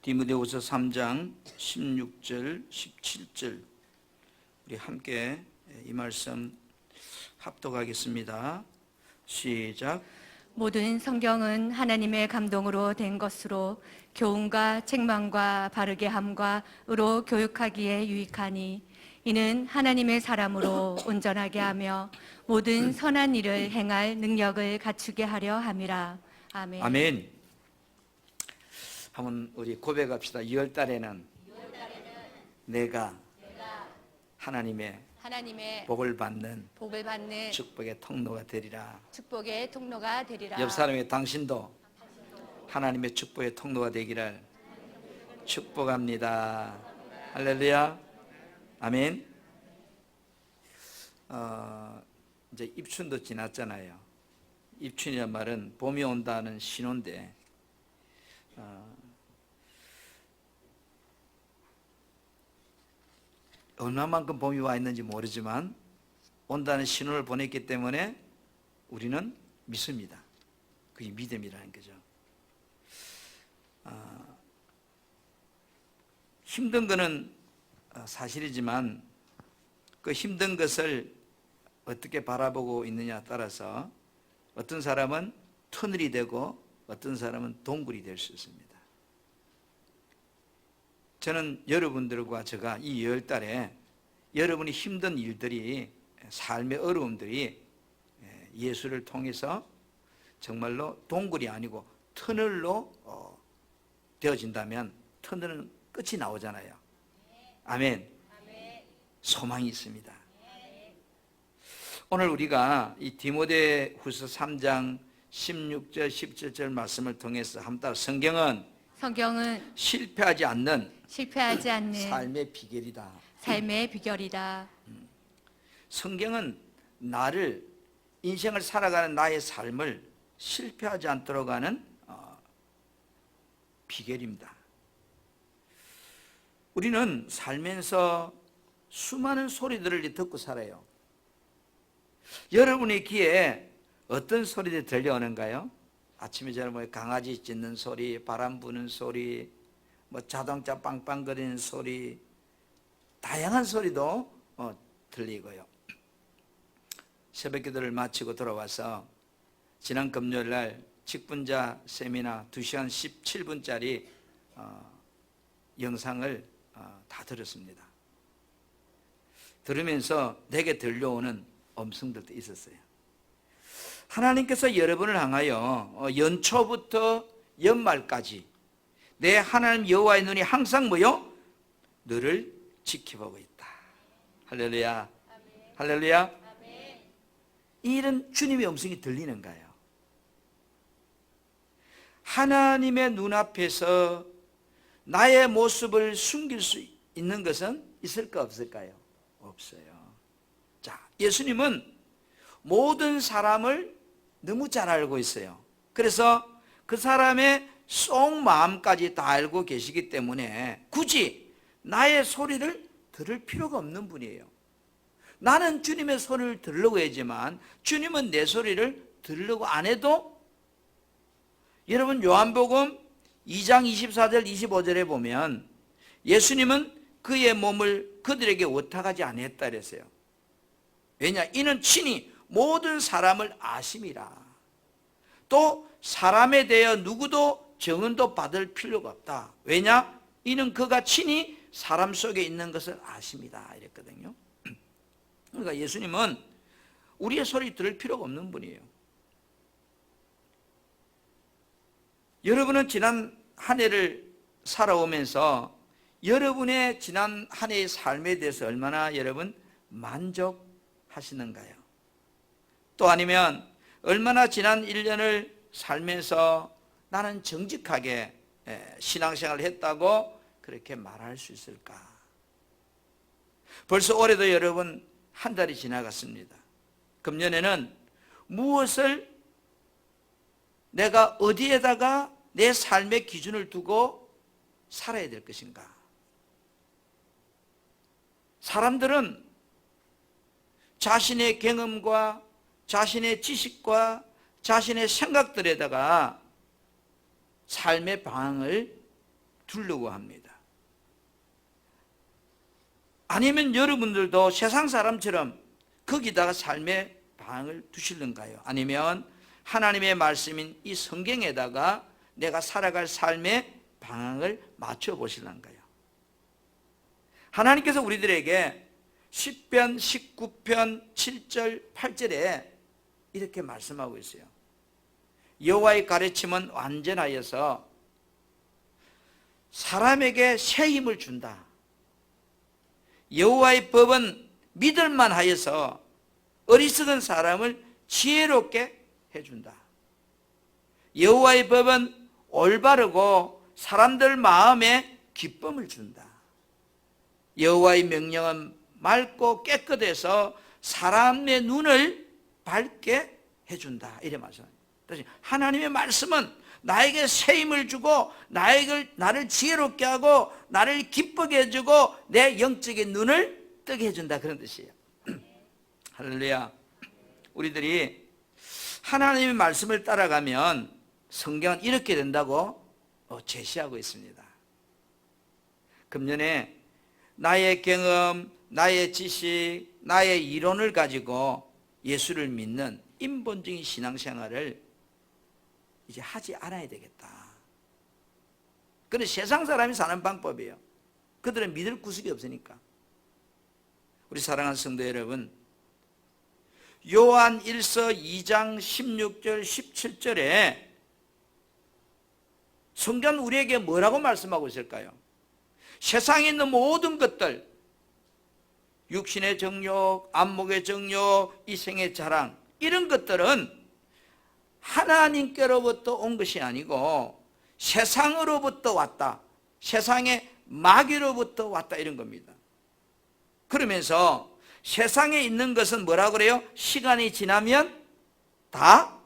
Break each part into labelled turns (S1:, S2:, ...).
S1: 디모데후서 3장 16절 17절 우리 함께 이 말씀 합독하겠습니다. 시작.
S2: 모든 성경은 하나님의 감동으로 된 것으로 교훈과 책망과 바르게 함과 의로 교육하기에 유익하니 이는 하나님의 사람으로 온전하게 하며 모든 선한 일을 행할 능력을 갖추게 하려 함이라. 아멘.
S1: 아멘. 한번 우리 고백합시다. 2월달에는 내가 하나님의 복을 받는 축복의 통로가 되리라.
S2: 축복의 통로가 되리라.
S1: 옆 사람의 당신도 하나님의 축복의 통로가 되기를 축복합니다. 할렐루야. 아멘. 이제 입춘도 지났잖아요. 입춘이란 말은 봄이 온다는 신호인데 얼마만큼 봄이 와 있는지 모르지만 온다는 신호를 보냈기 때문에 우리는 믿습니다. 그게 믿음이라는 거죠. 힘든 거는 사실이지만 그 힘든 것을 어떻게 바라보고 있느냐에 따라서 어떤 사람은 터널이 되고 어떤 사람은 동굴이 될 수 있습니다. 저는 여러분들과 제가 이 2월달에 여러분이 힘든 일들이, 삶의 어려움들이 예수를 통해서 정말로 동굴이 아니고 터널로 되어진다면 터널은 끝이 나오잖아요. 아멘. 소망이 있습니다. 오늘 우리가 이 디모데후서 3장 16절 17절 말씀을 통해서 한번 성경은 실패하지 않는 삶의 비결이다.
S2: 삶의 비결이다.
S1: 성경은 나를, 인생을 살아가는 나의 삶을 실패하지 않도록 하는 비결입니다. 우리는 살면서 수많은 소리들을 듣고 살아요. 여러분의 귀에 어떤 소리들이 들려오는가요? 아침에 저는 뭐 강아지 짖는 소리, 바람 부는 소리, 뭐 자동차 빵빵거리는 소리, 다양한 소리도 들리고요. 새벽 기도를 마치고 돌아와서 지난 금요일 날 직분자 세미나 2시간 17분짜리 영상을 다 들었습니다. 들으면서 내게 들려오는 음성들도 있었어요. 하나님께서 여러분을 향하여 연초부터 연말까지 내 하나님 여호와의 눈이 항상 뭐요? 너를 지켜보고 있다. 할렐루야. 아멘. 할렐루야. 아멘. 이런 주님의 음성이 들리는가요? 하나님의 눈앞에서 나의 모습을 숨길 수 있는 것은 있을까 없을까요? 없어요. 자, 예수님은 모든 사람을 너무 잘 알고 있어요. 그래서 그 사람의 속마음까지 다 알고 계시기 때문에 굳이 나의 소리를 들을 필요가 없는 분이에요. 나는 주님의 소리를 들으려고 하지만 주님은 내 소리를 들으려고 안 해도, 여러분 요한복음 2장 24절 25절에 보면 예수님은 그의 몸을 그들에게 의탁하지 아니했다 그랬어요. 왜냐? 이는 친히 모든 사람을 아심이라. 또 사람에 대하여 누구도 정언도 받을 필요가 없다. 왜냐? 이는 그가 친히 사람 속에 있는 것을 아십니다. 이랬거든요. 그러니까 예수님은 우리의 소리 들을 필요가 없는 분이에요. 여러분은 지난 한 해를 살아오면서 여러분의 지난 한 해의 삶에 대해서 얼마나 여러분 만족하시는가요? 또 아니면 얼마나 지난 1년을 살면서 나는 정직하게 신앙생활을 했다고 그렇게 말할 수 있을까? 벌써 올해도 여러분 한 달이 지나갔습니다. 금년에는 무엇을 내가 어디에다가 내 삶의 기준을 두고 살아야 될 것인가? 사람들은 자신의 경험과 자신의 지식과 자신의 생각들에다가 삶의 방향을 두려고 합니다. 아니면 여러분들도 세상 사람처럼 거기다가 삶의 방을 두실는가요? 아니면 하나님의 말씀인 이 성경에다가 내가 살아갈 삶의 방향을 맞춰 보실는가요? 하나님께서 우리들에게 시편 19편 7절 8절에 이렇게 말씀하고 있어요. 여호와의 가르침은 완전하여서 사람에게 새 힘을 준다. 여호와의 법은 믿을만 하여서 어리석은 사람을 지혜롭게 해준다. 여호와의 법은 올바르고 사람들 마음에 기쁨을 준다. 여호와의 명령은 맑고 깨끗해서 사람의 눈을 밝게 해준다. 이래 말씀합니다. 하나님의 말씀은 나에게 새 힘을 주고 나를 지혜롭게 하고 나를 기쁘게 해주고 내 영적인 눈을 뜨게 해준다. 그런 뜻이에요. 할렐루야. 우리들이 하나님의 말씀을 따라가면 성경은 이렇게 된다고 제시하고 있습니다. 금년에 나의 경험, 나의 지식, 나의 이론을 가지고 예수를 믿는 인본적인 신앙생활을 이제 하지 않아야 되겠다. 그건 세상 사람이 사는 방법이에요. 그들은 믿을 구석이 없으니까. 우리 사랑하는 성도 여러분, 요한 1서 2장 16절 17절에 성경은 우리에게 뭐라고 말씀하고 있을까요? 세상에 있는 모든 것들, 육신의 정욕, 안목의 정욕, 이생의 자랑, 이런 것들은 하나님께로부터 온 것이 아니고 세상으로부터 왔다. 세상의 마귀로부터 왔다. 이런 겁니다. 그러면서 세상에 있는 것은 뭐라고 그래요? 시간이 지나면 다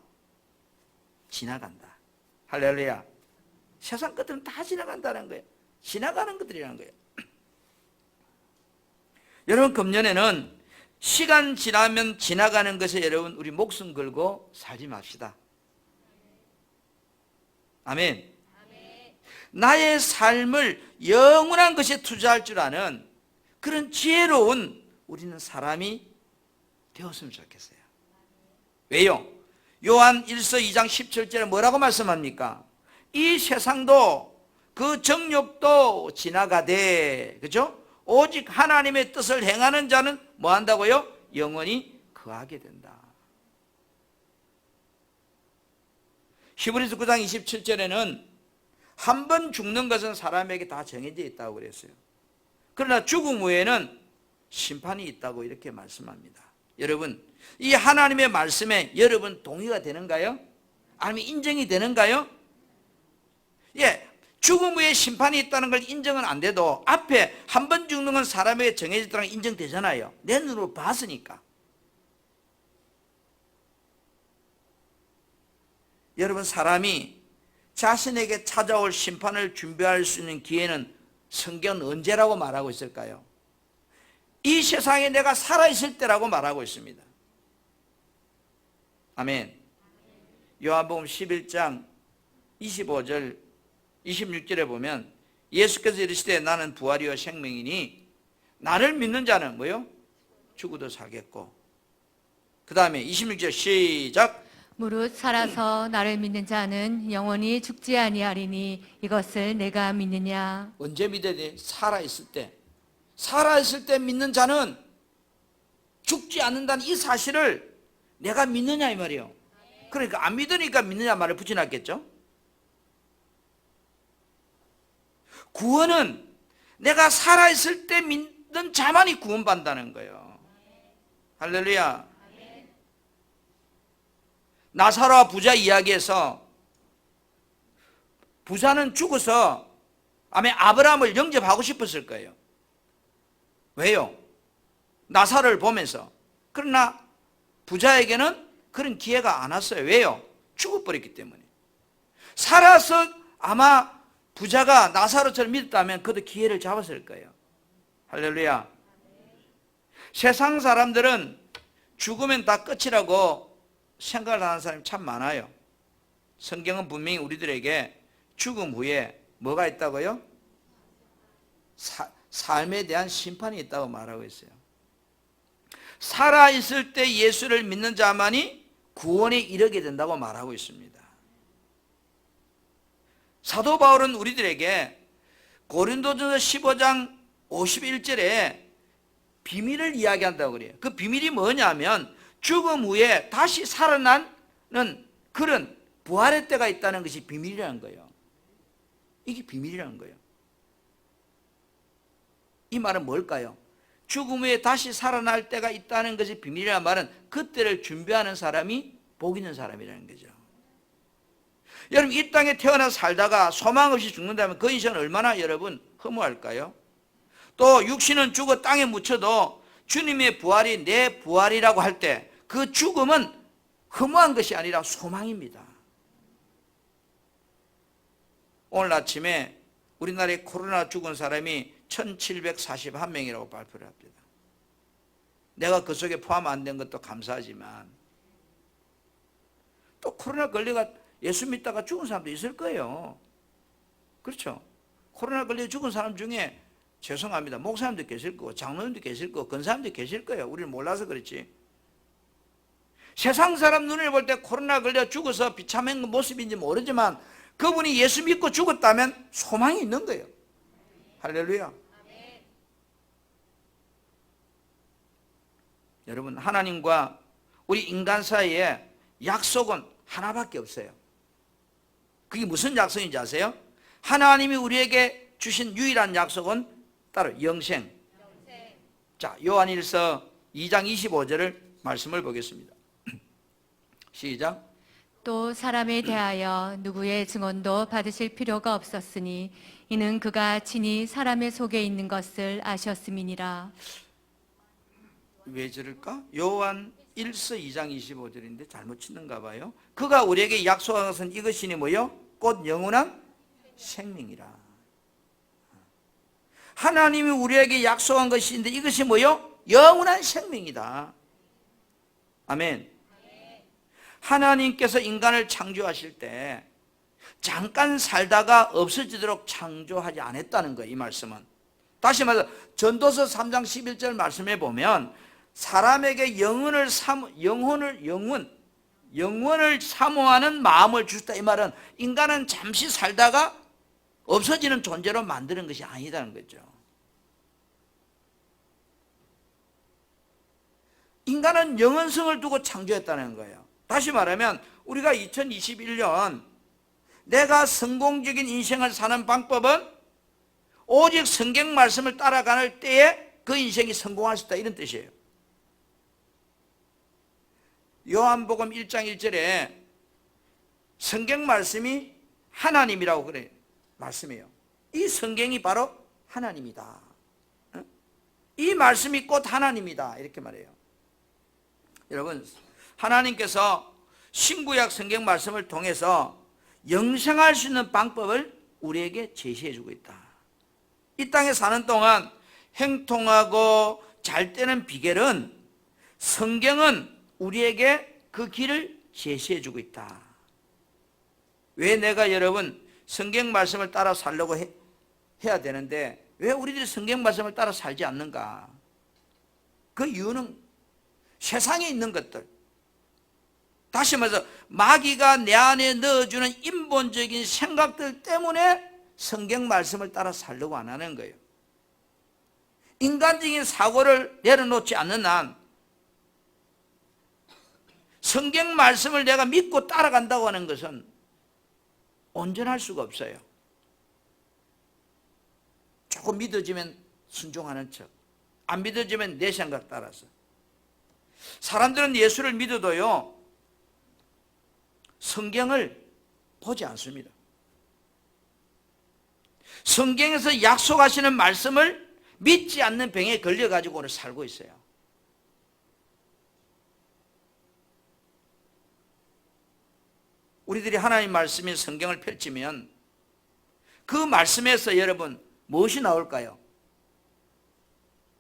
S1: 지나간다. 할렐루야. 세상 것들은 다 지나간다는 거예요. 지나가는 것들이라는 거예요. 여러분, 금년에는 시간 지나면 지나가는 것에 여러분 우리 목숨 걸고 살지 맙시다. 아멘. 나의 삶을 영원한 것에 투자할 줄 아는 그런 지혜로운 우리는 사람이 되었으면 좋겠어요. 왜요? 요한 1서 2장 17절에 뭐라고 말씀합니까? 이 세상도 그 정욕도 지나가되, 그죠? 오직 하나님의 뜻을 행하는 자는 뭐 한다고요? 영원히 거하게 된다. 히브리서 9장 27절에는 한 번 죽는 것은 사람에게 다 정해져 있다고 그랬어요. 그러나 죽음 후에는 심판이 있다고 이렇게 말씀합니다. 여러분, 이 하나님의 말씀에 여러분 동의가 되는가요? 아니면 인정이 되는가요? 예, 죽음 후에 심판이 있다는 걸 인정은 안 돼도 앞에 한 번 죽는 건 사람에게 정해져 있다는 건 인정되잖아요. 내 눈으로 봤으니까. 여러분, 사람이 자신에게 찾아올 심판을 준비할 수 있는 기회는 성경은 언제라고 말하고 있을까요? 이 세상에 내가 살아있을 때라고 말하고 있습니다. 아멘. 요한복음 11장 25절 26절에 보면 예수께서 이르시되 나는 부활이요 생명이니 나를 믿는 자는 뭐요? 죽어도 살겠고, 그 다음에 26절 시작.
S2: 무릇 살아서 나를 믿는 자는 영원히 죽지 아니하리니 이것을 내가 믿느냐?
S1: 언제 믿어야 돼? 살아있을 때. 살아있을 때 믿는 자는 죽지 않는다는 이 사실을 내가 믿느냐 이 말이에요. 그러니까 안 믿으니까 믿느냐 말을 붙여놨겠죠. 구원은 내가 살아있을 때 믿는 자만이 구원받는다는 거예요. 할렐루야. 나사로와 부자 이야기에서 부자는 죽어서 아마 아브라함을 영접하고 싶었을 거예요. 왜요? 나사로를 보면서. 그러나 부자에게는 그런 기회가 안 왔어요. 왜요? 죽어버렸기 때문에. 살아서 아마 부자가 나사로처럼 믿었다면 그도 기회를 잡았을 거예요. 할렐루야. 세상 사람들은 죽으면 다 끝이라고 생각을 하는 사람이 참 많아요. 성경은 분명히 우리들에게 죽음 후에 뭐가 있다고요? 삶에 대한 심판이 있다고 말하고 있어요. 살아있을 때 예수를 믿는 자만이 구원에 이르게 된다고 말하고 있습니다. 사도 바울은 우리들에게 고린도전서 15장 51절에 비밀을 이야기한다고 그래요. 그 비밀이 뭐냐면 죽음 후에 다시 살아나는 그런 부활의 때가 있다는 것이 비밀이라는 거예요. 이게 비밀이라는 거예요. 이 말은 뭘까요? 죽음 후에 다시 살아날 때가 있다는 것이 비밀이라는 말은 그때를 준비하는 사람이 복 있는 사람이라는 거죠. 여러분, 이 땅에 태어나 살다가 소망 없이 죽는다면 그 인생은 얼마나 여러분 허무할까요? 또 육신은 죽어 땅에 묻혀도 주님의 부활이 내 부활이라고 할 때 그 죽음은 허무한 것이 아니라 소망입니다. 오늘 아침에 우리나라에 코로나 죽은 사람이 1741명이라고 발표를 합니다. 내가 그 속에 포함 안 된 것도 감사하지만 또 코로나 걸려가 예수 믿다가 죽은 사람도 있을 거예요. 그렇죠? 코로나 걸려 죽은 사람 중에 죄송합니다. 목사님도 계실 거고 장로님도 계실 거고 권사님도 계실 거예요. 우리는 몰라서 그렇지. 세상 사람 눈을 볼 때 코로나 걸려 죽어서 비참한 모습인지 모르지만 그분이 예수 믿고 죽었다면 소망이 있는 거예요. 할렐루야. 여러분, 하나님과 우리 인간 사이에 약속은 하나밖에 없어요. 그게 무슨 약속인지 아세요? 하나님이 우리에게 주신 유일한 약속은 따로 영생. 자, 요한일서 2장 25절을 말씀을 보겠습니다. 시작.
S2: 또 사람에 대하여 누구의 증언도 받으실 필요가 없었으니 이는 그가 친히 사람의 속에 있는 것을 아셨음이니라.
S1: 왜 저럴까? 요한 1서 2장 25절인데 잘못 치는가 봐요. 그가 우리에게 약속한 것은 이것이니 뭐요? 곧 영원한 생명이라. 하나님이 우리에게 약속한 것인데 이것이 뭐요? 영원한 생명이다. 아멘. 하나님께서 인간을 창조하실 때 잠깐 살다가 없어지도록 창조하지 않았다는 거예요. 이 말씀은 다시 말해서 전도서 3장 11절 말씀에 보면 사람에게 영원을 사모하는 마음을 주셨다. 이 말은 인간은 잠시 살다가 없어지는 존재로 만드는 것이 아니다는 거죠. 인간은 영원성을 두고 창조했다는 거예요. 다시 말하면 우리가 2021년 내가 성공적인 인생을 사는 방법은 오직 성경 말씀을 따라가는 때에 그 인생이 성공할 수 있다, 이런 뜻이에요. 요한복음 1장 1절에 성경 말씀이 하나님이라고 그래요. 말씀이에요. 이 성경이 바로 하나님이다. 이 말씀이 곧 하나님이다, 이렇게 말해요. 여러분, 하나님께서 신구약 성경 말씀을 통해서 영생할 수 있는 방법을 우리에게 제시해 주고 있다. 이 땅에 사는 동안 행통하고 잘 되는 비결은 성경은 우리에게 그 길을 제시해 주고 있다. 왜 내가 여러분 성경 말씀을 따라 살려고 해야 되는데 왜 우리들이 성경 말씀을 따라 살지 않는가? 그 이유는 세상에 있는 것들, 다시 말해서 마귀가 내 안에 넣어주는 인본적인 생각들 때문에 성경 말씀을 따라 살려고 안 하는 거예요. 인간적인 사고를 내려놓지 않는 한 성경 말씀을 내가 믿고 따라간다고 하는 것은 온전할 수가 없어요. 조금 믿어지면 순종하는 척, 안 믿어지면 내 생각 따라서. 사람들은 예수를 믿어도요 성경을 보지 않습니다. 성경에서 약속하시는 말씀을 믿지 않는 병에 걸려가지고 오늘 살고 있어요. 우리들이 하나님 말씀인 성경을 펼치면 그 말씀에서 여러분 무엇이 나올까요?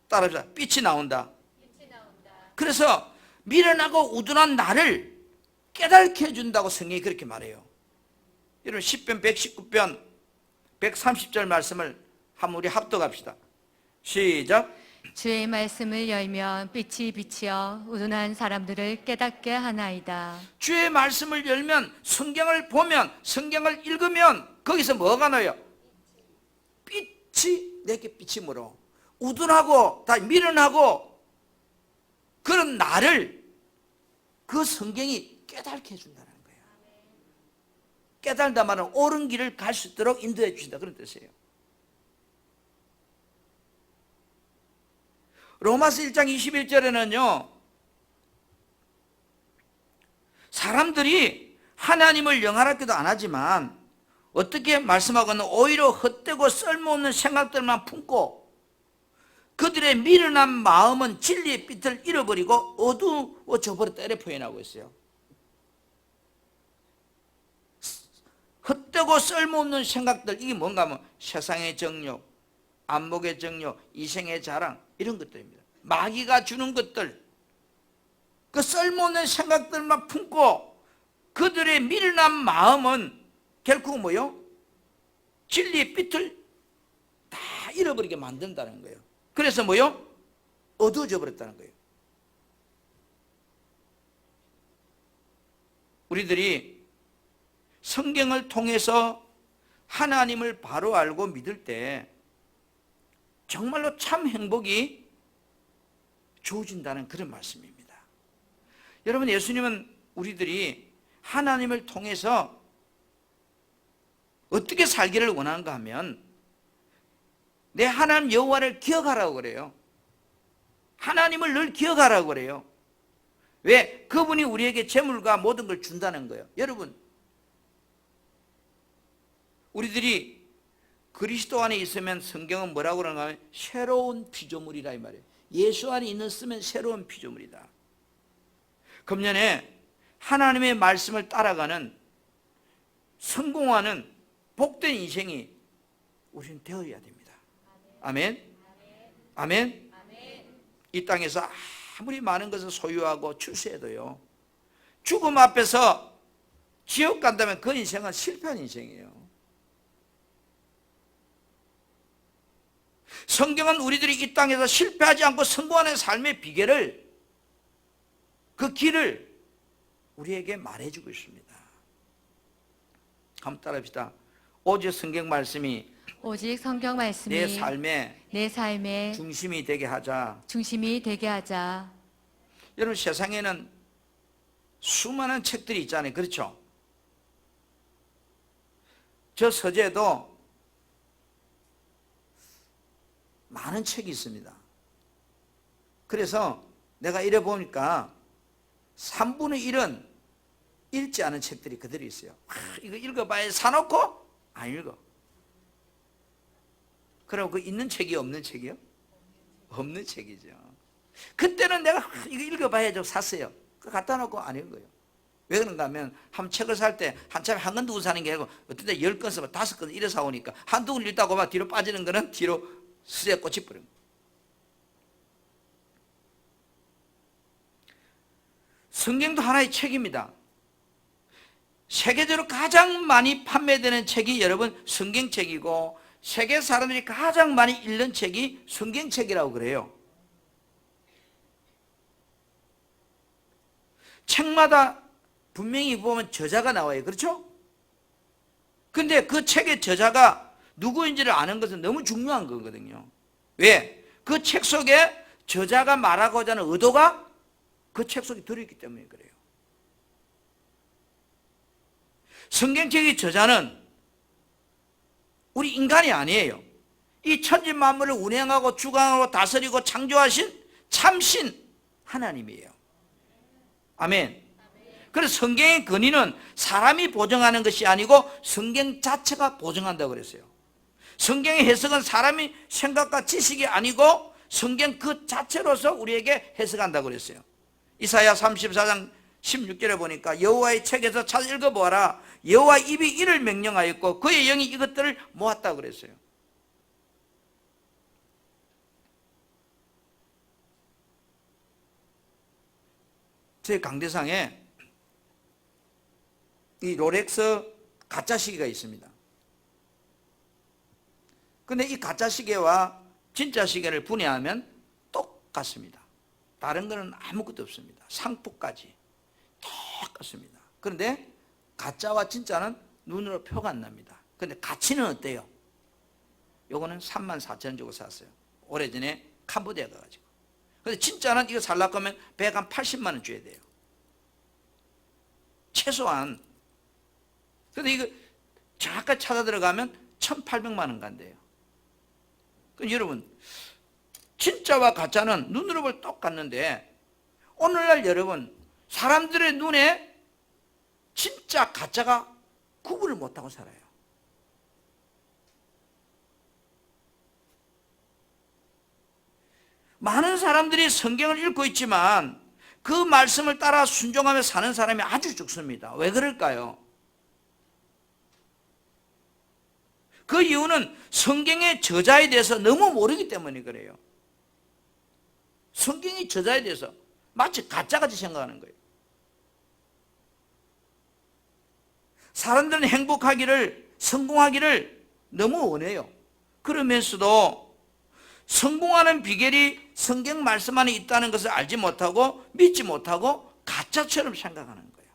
S1: 따라합시다. 빛이 나온다. 그래서 미련하고 우둔한 나를 깨닫게 해준다고 성경이 그렇게 말해요. 여러분 10편 119편 130절 말씀을 한번 우리 합독합시다. 시작.
S2: 주의 말씀을 열면 빛이 비치어 우둔한 사람들을 깨닫게 하나이다.
S1: 주의 말씀을 열면, 성경을 보면, 성경을 읽으면 거기서 뭐가 나요? 빛이 내게 빛이 물어 우둔하고 다 미련하고 그런 나를 그 성경이 깨닫게 해준다는 거예요. 깨달다 말은 옳은 길을 갈 수 있도록 인도해 주신다, 그런 뜻이에요. 로마서 1장 21절에는요 사람들이 하나님을 영화롭게도 안 하지만 어떻게 말씀하고는 오히려 헛되고 쓸모없는 생각들만 품고 그들의 미련한 마음은 진리의 빛을 잃어버리고 어두워져 버렸다, 이렇게 표현하고 있어요. 헛되고 쓸모없는 생각들, 이게 뭔가 하면 세상의 정욕, 안목의 정욕, 이생의 자랑, 이런 것들입니다. 마귀가 주는 것들, 그 쓸모없는 생각들만 품고 그들의 미련한 마음은 결국 뭐요? 진리의 빛을 다 잃어버리게 만든다는 거예요. 그래서 뭐요? 어두워져 버렸다는 거예요. 우리들이 성경을 통해서 하나님을 바로 알고 믿을 때 정말로 참 행복이 주어진다는 그런 말씀입니다. 여러분, 예수님은 우리들이 하나님을 통해서 어떻게 살기를 원하는가 하면 내 하나님 여호와를 기억하라고 그래요. 하나님을 늘 기억하라고 그래요. 왜? 그분이 우리에게 재물과 모든 걸 준다는 거예요. 여러분, 우리들이 그리스도 안에 있으면 성경은 뭐라고 그러는가 하면 새로운 피조물이라 이 말이에요. 예수 안에 있으면 새로운 피조물이다. 금년에 하나님의 말씀을 따라가는 성공하는 복된 인생이 우리는 되어야 됩니다. 아멘. 아멘. 이 땅에서 아무리 많은 것을 소유하고 출세해도요, 죽음 앞에서 지옥 간다면 그 인생은 실패한 인생이에요. 성경은 우리들이 이 땅에서 실패하지 않고 성공하는 삶의 비결을, 그 길을 우리에게 말해주고 있습니다. 한번 따라합시다. 오직 성경 말씀이
S2: 오직 성경 말씀이
S1: 내 삶의 중심이 되게 하자. 여러분, 세상에는 수많은 책들이 있잖아요. 그렇죠? 저 서재도 많은 책이 있습니다. 그래서 내가 이래 보니까 3분의 1은 읽지 않은 책들이 그대로 있어요. 이거 읽어봐야 사놓고 안 읽어. 그럼 그 있는 책이 없는 책이요? 없는 책이죠. 그때는 내가 이거 읽어봐야죠 샀어요. 그거 갖다 놓고 안 읽어요. 왜 그런가 하면 한 책을 살 때 한참에 한 권 두고 사는 게 아니고 어떤 데 10권 쓰면 5권 이래 사오니까 한두 권 읽다가 막 뒤로 빠지는 거는 뒤로 스에 꽂히 버린 거예요. 성경도 하나의 책입니다. 세계적으로 가장 많이 판매되는 책이 여러분 성경책이고, 세계 사람들이 가장 많이 읽는 책이 성경책이라고 그래요. 책마다 분명히 보면 저자가 나와요. 그렇죠? 근데 그 책의 저자가 누구인지를 아는 것은 너무 중요한 거거든요. 왜? 그 책 속에 저자가 말하고자 하는 의도가 그 책 속에 들어있기 때문에 그래요. 성경책의 저자는 우리 인간이 아니에요. 이 천지 만물을 운행하고 주관하고 다스리고 창조하신 참신 하나님이에요. 아멘. 그래서 성경의 근위는 사람이 보정하는 것이 아니고 성경 자체가 보정한다고 그랬어요. 성경의 해석은 사람이 생각과 지식이 아니고 성경 그 자체로서 우리에게 해석한다고 그랬어요. 이사야 34장 16절에 보니까 여호와의 책에서 찾아 읽어보아라. 여호와 입이 이를 명령하였고 그의 영이 이것들을 모았다고 그랬어요. 제 강대상에 이 롤렉스 가짜 시계가 있습니다. 근데 이 가짜 시계와 진짜 시계를 분해하면 똑같습니다. 다른 거는 아무것도 없습니다. 상품까지 똑같습니다. 그런데 가짜와 진짜는 눈으로 표가 안 납니다. 그런데 가치는 어때요? 요거는 34,000원 주고 샀어요. 오래전에 캄보디아 가가지고. 근데 진짜는 이거 살려고 하면 180만 원 줘야 돼요. 최소한. 근데 이거 정확하게 찾아 들어가면 1,800만 원 간대요. 그러니까 여러분, 진짜와 가짜는 눈으로 볼 똑같는데 오늘날 여러분, 사람들의 눈에 진짜 가짜가 구분을 못하고 살아요. 많은 사람들이 성경을 읽고 있지만 그 말씀을 따라 순종하며 사는 사람이 아주 적습니다. 왜 그럴까요? 그 이유는 성경의 저자에 대해서 너무 모르기 때문에 그래요. 성경이 저자에 대해서 마치 가짜같이 생각하는 거예요. 사람들은 행복하기를, 성공하기를 너무 원해요. 그러면서도 성공하는 비결이 성경 말씀 안에 있다는 것을 알지 못하고 믿지 못하고 가짜처럼 생각하는 거예요.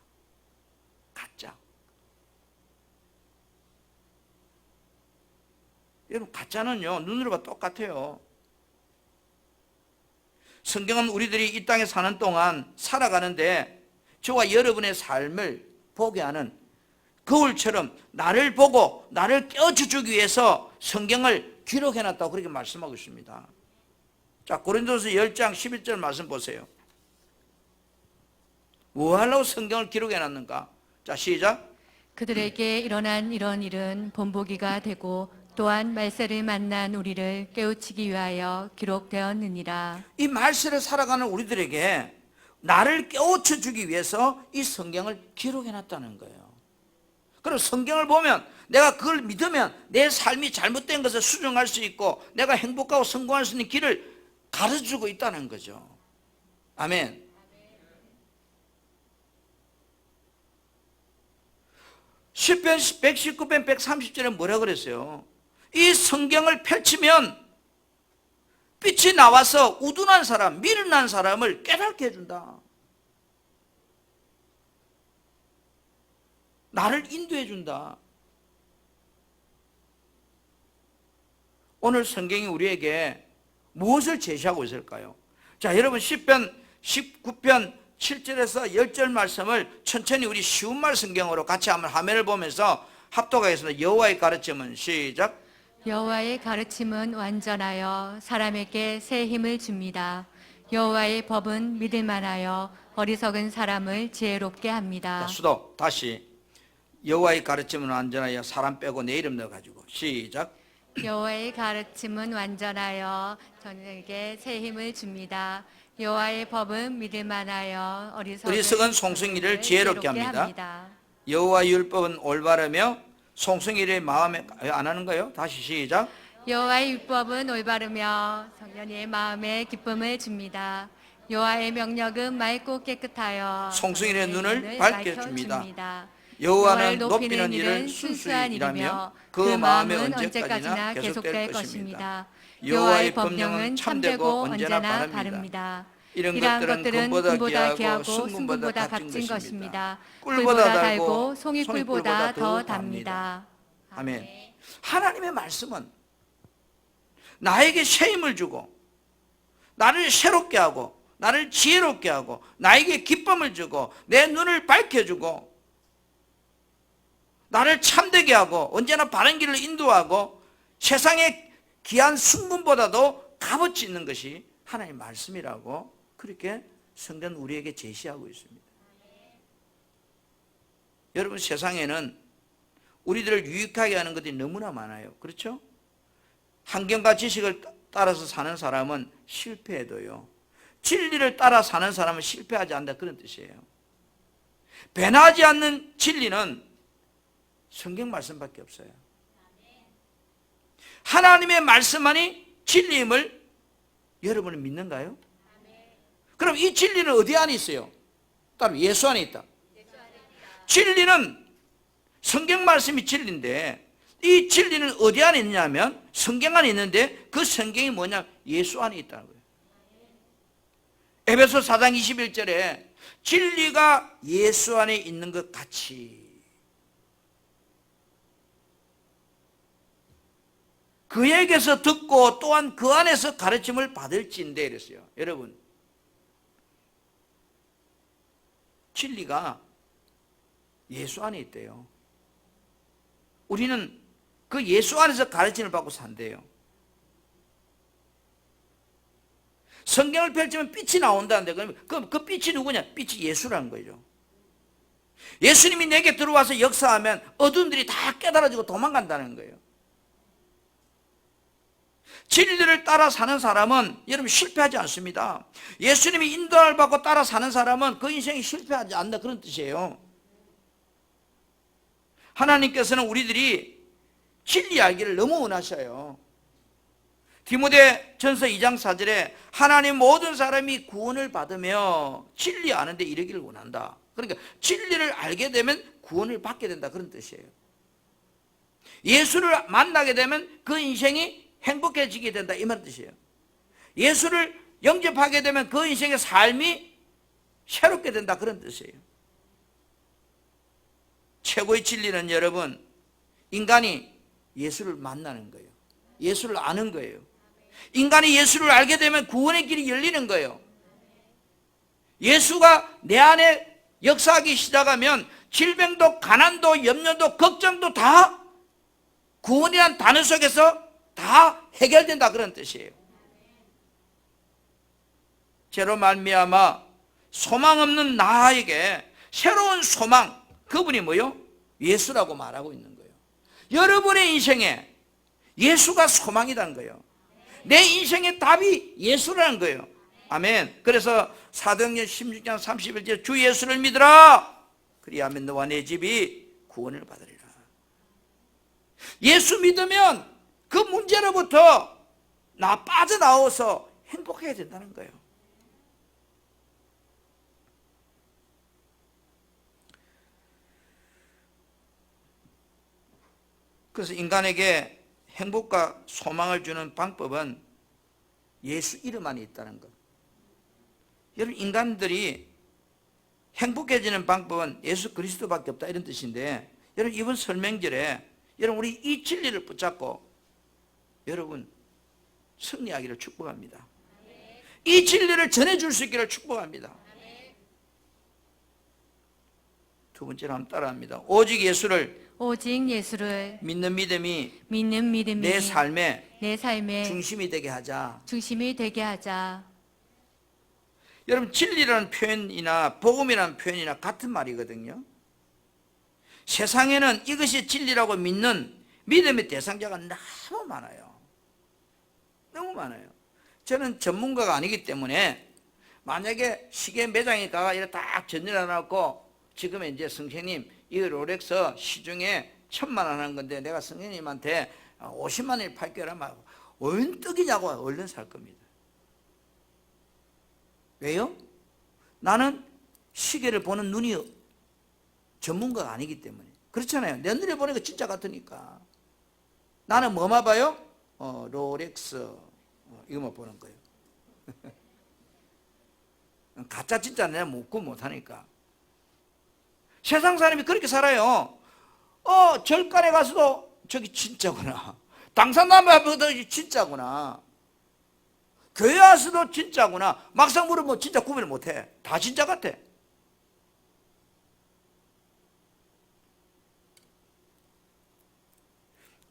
S1: 가짜. 여러분, 가짜는요 눈으로 봐 똑같아요. 성경은 우리들이 이 땅에 사는 동안 살아가는데 저와 여러분의 삶을 보게 하는 거울처럼 나를 보고 나를 깨워주기 위해서 성경을 기록해놨다고 그렇게 말씀하고 있습니다. 자, 고린도서 10장 11절 말씀 보세요. 뭐 하려고 성경을 기록해놨는가? 자, 시작.
S2: 그들에게 일어난 이런 일은 본보기가 되고 또한 말세를 만난 우리를 깨우치기 위하여 기록되었느니라.
S1: 이 말세를 살아가는 우리들에게 나를 깨우쳐 주기 위해서 이 성경을 기록해놨다는 거예요. 그럼 성경을 보면 내가 그걸 믿으면 내 삶이 잘못된 것을 수정할 수 있고 내가 행복하고 성공할 수 있는 길을 가르쳐주고 있다는 거죠. 아멘. 시편 119편 130절에 뭐라 그랬어요? 이 성경을 펼치면 빛이 나와서 우둔한 사람, 미련한 사람을 깨닫게 해준다. 나를 인도해 준다. 오늘 성경이 우리에게 무엇을 제시하고 있을까요? 자, 여러분 시편 19편 7절에서 10절 말씀을 천천히 우리 쉬운 말 성경으로 같이 한번 화면을 보면서 합독하겠습니다. 여호와의 가르침은 시작.
S2: 여호와의 가르침은 완전하여 사람에게 새 힘을 줍니다. 여호와의 법은 믿을 만하여 어리석은 사람을 지혜롭게 합니다.
S1: 자, 수도 다시. 여호와의 가르침은 완전하여 사람 빼고 내 이름 넣어가지고 시작.
S2: 여호와의 가르침은 완전하여 저에게 새 힘을 줍니다. 여호와의 법은 믿을 만하여
S1: 어리석은 송승이를 지혜롭게 합니다. 여호와의 율법은 올바르며 송승이의 마음에 안 하는 거예요? 다시 시작.
S2: 여호와의 율법은 올바르며 성년이의 마음에 기쁨을 줍니다. 여호와의 명령은 맑고 깨끗하여
S1: 송승이의 눈을 밝혀줍니다.
S2: 여호와를 높이는 일은 순수한 일이며 그 마음은 언제까지나 계속될 것입니다. 여호와의 법령은 참되고 언제나 바릅니다. 이러한 것들은 금보다 귀하고 순금보다 값진 것입니다. 꿀보다 달고 송이 꿀보다 더 답니다.
S1: 아멘. 하나님의 말씀은 나에게 새 힘을 주고 나를 새롭게 하고 나를 지혜롭게 하고 나에게 기쁨을 주고 내 눈을 밝혀주고 나를 참되게 하고 언제나 바른 길을 인도하고 세상의 귀한 순금보다도 값어치 있는 것이 하나님의 말씀이라고 그렇게 성경은 우리에게 제시하고 있습니다. 여러분, 세상에는 우리들을 유익하게 하는 것들이 너무나 많아요. 그렇죠? 환경과 지식을 따라서 사는 사람은 실패해도요, 진리를 따라 사는 사람은 실패하지 않는다, 그런 뜻이에요. 변하지 않는 진리는 성경 말씀밖에 없어요. 하나님의 말씀만이 진리임을 여러분은 믿는가요? 그럼 이 진리는 어디 안에 있어요? 따로 예수 안에 있다. 진리는 성경 말씀이 진리인데 이 진리는 어디 안에 있냐면 성경 안에 있는데 그 성경이 뭐냐? 예수 안에 있다는 거예요. 에베소 4장 21절에 진리가 예수 안에 있는 것 같이 그에게서 듣고 또한 그 안에서 가르침을 받을지인데 이랬어요. 여러분, 진리가 예수 안에 있대요. 우리는 그 예수 안에서 가르침을 받고 산대요. 성경을 펼치면 빛이 나온다는데 그럼 그 빛이 누구냐? 빛이 예수라는 거죠. 예수님이 내게 들어와서 역사하면 어둠들이 다 깨달아지고 도망간다는 거예요. 진리를 따라 사는 사람은 여러분 실패하지 않습니다. 예수님이 인도를 받고 따라 사는 사람은 그 인생이 실패하지 않는다, 그런 뜻이에요. 하나님께서는 우리들이 진리 알기를 너무 원하셔요. 디모데 전서 2장 4절에 하나님 모든 사람이 구원을 받으며 진리 아는데 이르기를 원한다. 그러니까 진리를 알게 되면 구원을 받게 된다, 그런 뜻이에요. 예수를 만나게 되면 그 인생이 행복해지게 된다, 이 말 뜻이에요. 예수를 영접하게 되면 그 인생의 삶이 새롭게 된다, 그런 뜻이에요. 최고의 진리는 여러분, 인간이 예수를 만나는 거예요. 예수를 아는 거예요. 인간이 예수를 알게 되면 구원의 길이 열리는 거예요. 예수가 내 안에 역사하기 시작하면 질병도 가난도 염려도 걱정도 다 구원이란 단어 속에서 다 해결된다, 그런 뜻이에요. 죄로 말미암아 소망 없는 나에게 새로운 소망, 그분이 뭐요? 예수라고 말하고 있는 거예요. 여러분의 인생에 예수가 소망이라는 거예요. 내 인생의 답이 예수라는 거예요. 아멘. 그래서 사도행전 16장 31절 주 예수를 믿으라. 그리하면 너와 내 집이 구원을 받으리라. 예수 믿으면 그 문제로부터 나 빠져나와서 행복해야 된다는 거예요. 그래서 인간에게 행복과 소망을 주는 방법은 예수 이름 안에 있다는 것. 여러분, 인간들이 행복해지는 방법은 예수 그리스도밖에 없다, 이런 뜻인데, 여러분 이번 설명절에 여러분 우리 이 진리를 붙잡고 여러분 승리하기를 축복합니다. 이 진리를 전해줄 수 있기를 축복합니다. 두 번째로 한번 따라합니다. 오직 예수를 믿는 믿음이 내 삶의 중심이 되게 하자. 여러분, 진리라는 표현이나 복음이라는 표현이나 같은 말이거든요. 세상에는 이것이 진리라고 믿는 믿음의 대상자가 너무 많아요. 너무 많아요. 저는 전문가가 아니기 때문에 만약에 시계 매장에 가가 이렇게 딱 전열해 놓고 지금 이제 선생님 이 롤렉스 시중에 1,000만 원 하는 건데 내가 선생님한테 50만 원에 팔게요 하면 얼른 떡이냐고 얼른 살 겁니다. 왜요? 나는 시계를 보는 눈이 전문가가 아니기 때문에. 그렇잖아요. 내 눈에 보는 거 진짜 같으니까. 나는 뭐만 봐요? 롤렉스 이거만 보는 거예요. 가짜 진짜 내가 묻고 못하니까. 세상 사람이 그렇게 살아요. 절간에 가서도 저기 진짜구나. 당산나무 앞에도 진짜구나. 교회 와서도 진짜구나. 막상 물으면 진짜 구분을 못해. 다 진짜 같아.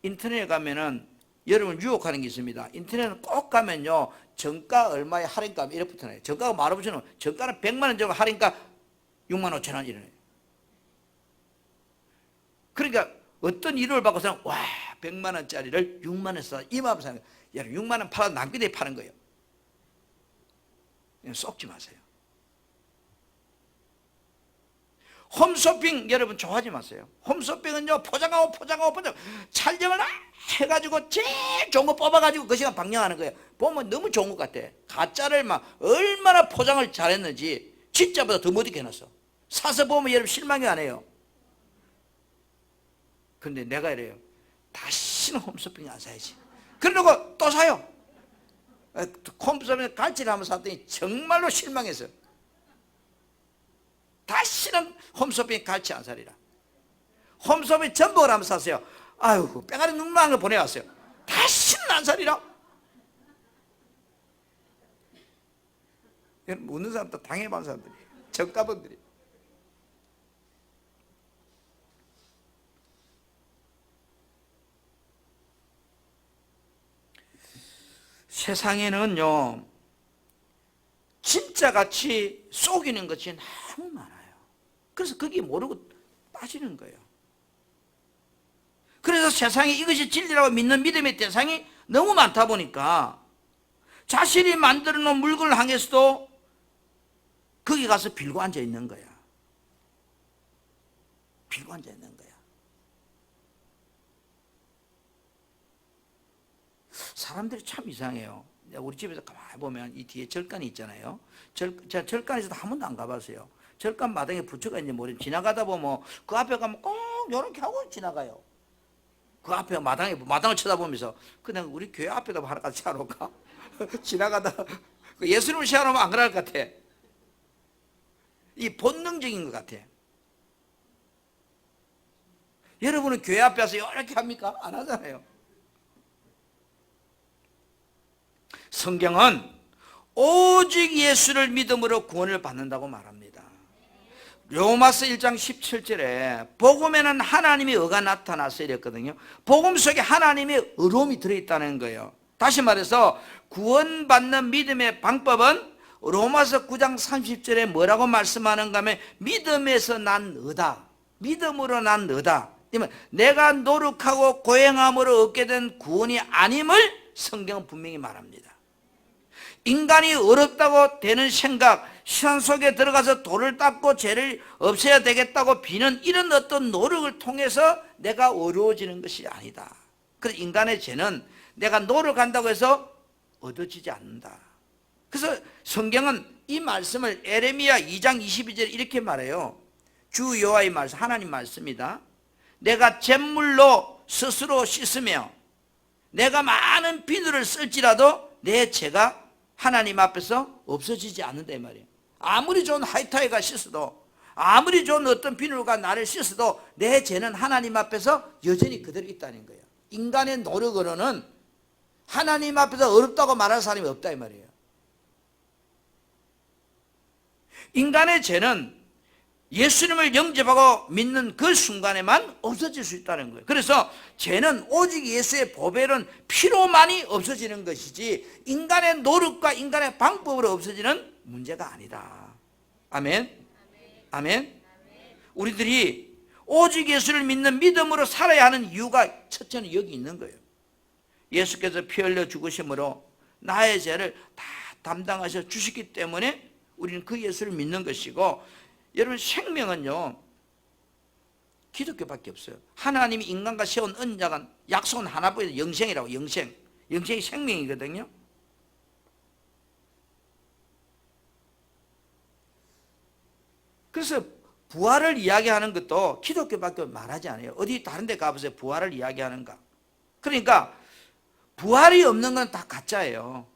S1: 인터넷에 가면은 여러분 유혹하는 게 있습니다. 인터넷은 꼭 가면요 정가 얼마에 할인가 이렇게 붙어나요. 정가가 말아 붙여놓으면 정가는 100만 원 정도 할인가 6만 5천 원 이러네요. 그러니까 어떤 이론을 받고서는 와 100만 원짜리를 6만 원 사 이만큼 사는 거예요. 여러분 6만 원 팔아 남기대에 파는 거예요. 썩지 마세요. 홈쇼핑 여러분 좋아하지 마세요. 홈쇼핑은요 포장하고 촬영을 해가지고 제일 좋은 거 뽑아가지고 그 시간 방영하는 거예요. 보면 너무 좋은 것 같아. 가짜를 막 얼마나 포장을 잘했는지 진짜보다 더 못있게 해놨어. 사서 보면 여러분 실망이 안 해요. 근데 내가 이래요. 다시는 홈쇼핑 안 사야지. 그러고 또 사요. 홈쇼핑에 갈치를 한번 샀더니 정말로 실망했어요. 다시는 홈쇼핑에 갈치 안 사리라. 홈쇼핑 전복을 한번 샀어요. 아유, 뺑아리 눈망울 걸 보내왔어요. 다시는 안 사리라. 묻는 사람도 당해본 사람들이, 적가분들이. 세상에는요, 진짜같이 속이는 것이 너무 많아요. 그래서 거기 모르고 빠지는 거예요. 그래서 세상에 이것이 진리라고 믿는 믿음의 대상이 너무 많다 보니까 자신이 만들어 놓은 물건을 향해서도 거기 가서 빌고 앉아 있는 거야. 빌고 앉아 있는 거야. 사람들이 참 이상해요. 우리 집에서 가만히 보면 이 뒤에 절간이 있잖아요. 제가 절간에서도 한 번도 안 가봤어요. 절간 마당에 부처가 있는지 모르겠는데 지나가다 보면 그 앞에 가면 꼭 이렇게 하고 지나가요. 그 앞에 마당을 쳐다보면서 그냥 우리 교회 앞에다 하나 같이 하러가 지나가다 예수님을 시험하면 안 그럴 것 같아. 이 본능적인 것 같아. 여러분은 교회 앞에서 이렇게 합니까? 안 하잖아요. 성경은 오직 예수를 믿음으로 구원을 받는다고 말합니다. 로마서 1장 17절에 복음에는 하나님의 의가 나타나서 이랬거든요. 복음 속에 하나님의 의로움이 들어있다는 거예요. 다시 말해서 구원받는 믿음의 방법은 로마서 9장 30절에 뭐라고 말씀하는가 하면 믿음에서 난 의다. 믿음으로 난 의다. 내가 노력하고 고행함으로 얻게 된 구원이 아님을 성경은 분명히 말합니다. 인간이 어렵다고 되는 생각, 시간 속에 들어가서 돌을 닦고 죄를 없애야 되겠다고 비는 이런 어떤 노력을 통해서 내가 어려워지는 것이 아니다. 그래서 인간의 죄는 내가 노력한다고 해서 얻어지지 않는다. 그래서 성경은 이 말씀을 에레미야 2장 22절에 이렇게 말해요. 주 여호와의 말씀, 하나님 말씀이다. 내가 잿물로 스스로 씻으며 내가 많은 비누를 쓸지라도 내 죄가 하나님 앞에서 없어지지 않는다 이 말이에요. 아무리 좋은 하이타이가 씻어도, 아무리 좋은 어떤 비누가 나를 씻어도 내 죄는 하나님 앞에서 여전히 그대로 있다는 거예요. 인간의 노력으로는 하나님 앞에서 어렵다고 말할 사람이 없다 이 말이에요. 인간의 죄는 예수님을 영접하고 믿는 그 순간에만 없어질 수 있다는 거예요. 그래서 죄는 오직 예수의 보배로는 피로만이 없어지는 것이지 인간의 노력과 인간의 방법으로 없어지는 문제가 아니다. 아멘. 아멘. 우리들이 오직 예수를 믿는 믿음으로 살아야 하는 이유가 첫째는 여기 있는 거예요. 예수께서 피 흘려 죽으심으로 나의 죄를 다 담당하셔 주셨기 때문에 우리는 그 예수를 믿는 것이고, 여러분 생명은요 기독교밖에 없어요. 하나님이 인간과 세운 언약은 약속은 하나뿐이에요. 영생이라고. 영생이 생명이거든요. 그래서 부활을 이야기하는 것도 기독교밖에 말하지 않아요. 어디 다른 데 가보세요. 부활을 이야기하는가. 그러니까 부활이 없는 건 다 가짜예요.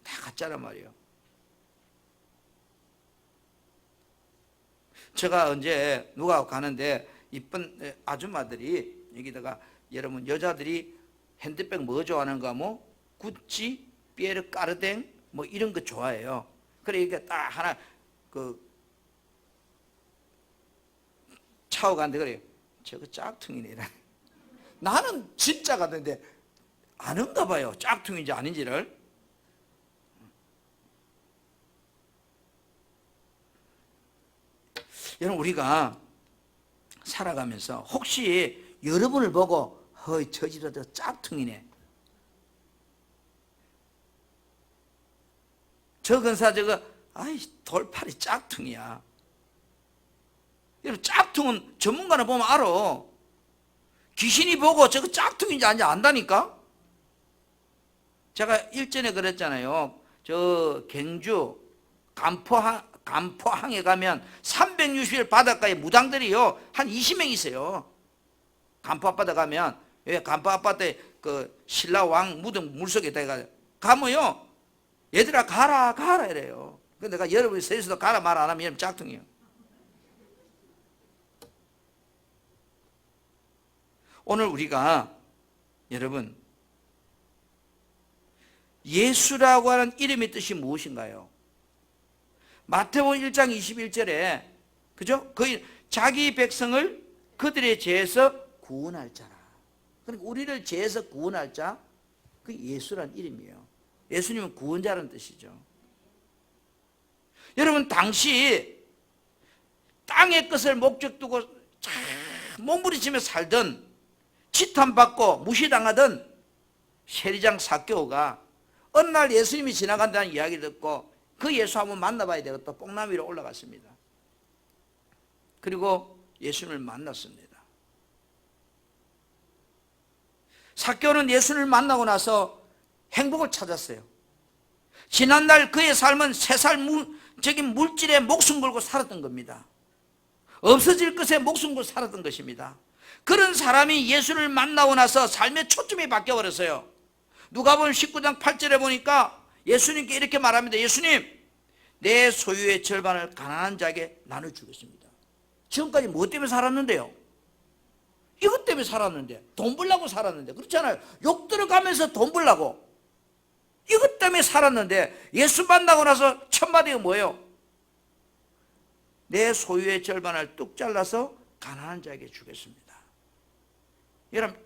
S1: 다 가짜란 말이에요. 제가 언제 누가 가는데 이쁜 아줌마들이 여기다가 여러분 여자들이 핸드백 뭐 좋아하는가 뭐 구찌, 피에르 까르댕 뭐 이런 거 좋아해요. 그래 이게 딱 하나 그 차고 갔는데 그래 저거 짝퉁이네. 나는 진짜 갔는데 아는가 봐요. 짝퉁인지 아닌지를. 여러분 우리가 살아가면서 혹시 여러분을 보고 허이 저지러도 짝퉁이네, 저 근사 저거 아이 돌팔이 짝퉁이야. 여러분 짝퉁은 전문가를 보면 알아. 귀신이 보고 저거 짝퉁인지 아닌지 안다니까. 제가 일전에 그랬잖아요. 저 경주 간포항에 가면 360일 바닷가에 무당들이요 한 20명 있어요. 간포 앞바다 가면 왜 간파 아파트에 그 신라 왕 무덤 물속에 대가 가면요, 얘들아 가라 가라 이래요. 근데 내가 여러분이 셋이서도 가라 말 안 하면 여러분 짝퉁이에요. 오늘 우리가 여러분 예수라고 하는 이름의 뜻이 무엇인가요? 마태복음 1장 21절에 그죠? 그 자기 백성을 그들의 죄에서 구원할 자라. 그러니까 우리를 죄에서 구원할 자, 그 예수란 이름이에요. 예수님은 구원자라는 뜻이죠. 여러분 당시 땅의 것을 목적 두고 참 몸부림치며 살던, 지탄받고 무시당하던 세리장 삭개오가 어느 날 예수님이 지나간다는 이야기를 듣고 그 예수 한번 만나봐야 되겠다. 뽕나무 위로 올라갔습니다. 그리고 예수님을 만났습니다. 삭개오는 예수님을 만나고 나서 행복을 찾았어요. 지난날 그의 삶은 세살적인 물질에 목숨 걸고 살았던 겁니다. 없어질 것에 목숨 걸고 살았던 것입니다. 그런 사람이 예수를 만나고 나서 삶의 초점이 바뀌어버렸어요. 누가복음 19장 8절에 보니까 예수님께 이렇게 말합니다. 예수님, 내 소유의 절반을 가난한 자에게 나눠주겠습니다. 지금까지 뭐 때문에 살았는데요? 이것 때문에 살았는데, 돈 벌려고 살았는데, 그렇잖아요. 욕 들어가면서 돈 벌려고 이것 때문에 살았는데, 예수 만나고 나서 첫 마디가 뭐예요? 내 소유의 절반을 뚝 잘라서 가난한 자에게 주겠습니다. 여러분